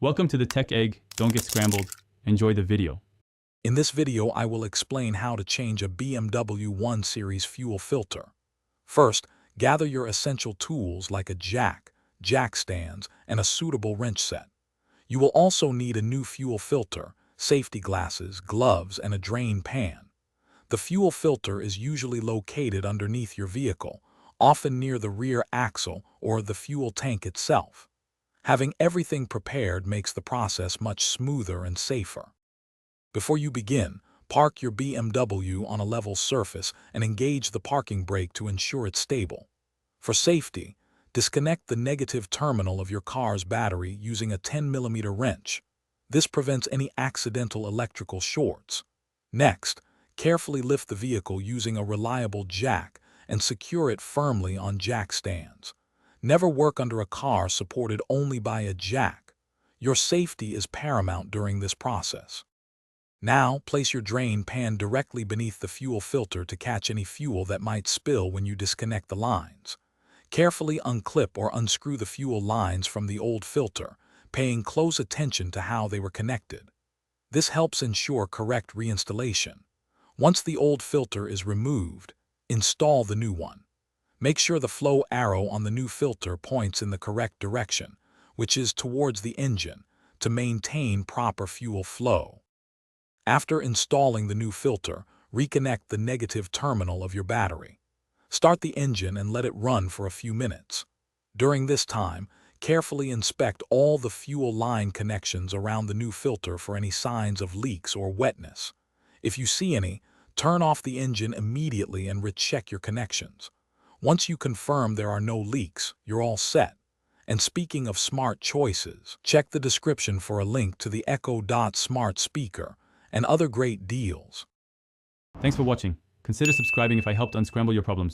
Welcome to the Tech Egg. Don't get scrambled. Enjoy the video. In this video, I will explain how to change a BMW 1 Series fuel filter. First, gather your essential tools like a jack stands, and a suitable wrench set. You will also need a new fuel filter, safety glasses, gloves, and a drain pan. The fuel filter is usually located underneath your vehicle, often near the rear axle or the fuel tank itself. Having everything prepared makes the process much smoother and safer. Before you begin, park your BMW on a level surface and engage the parking brake to ensure it's stable. For safety, disconnect the negative terminal of your car's battery using a 10mm wrench. This prevents any accidental electrical shorts. Next, carefully lift the vehicle using a reliable jack and secure it firmly on jack stands. Never work under a car supported only by a jack. Your safety is paramount during this process. Now, place your drain pan directly beneath the fuel filter to catch any fuel that might spill when you disconnect the lines. Carefully unclip or unscrew the fuel lines from the old filter, paying close attention to how they were connected. This helps ensure correct reinstallation. Once the old filter is removed, install the new one. Make sure the flow arrow on the new filter points in the correct direction, which is towards the engine, to maintain proper fuel flow. After installing the new filter, reconnect the negative terminal of your battery. Start the engine and let it run for a few minutes. During this time, carefully inspect all the fuel line connections around the new filter for any signs of leaks or wetness. If you see any, turn off the engine immediately and recheck your connections. Once you confirm there are no leaks, you're all set. And speaking of smart choices, check the description for a link to the Echo Dot smart speaker and other great deals. Thanks for watching. Consider subscribing if I helped unscramble your problems.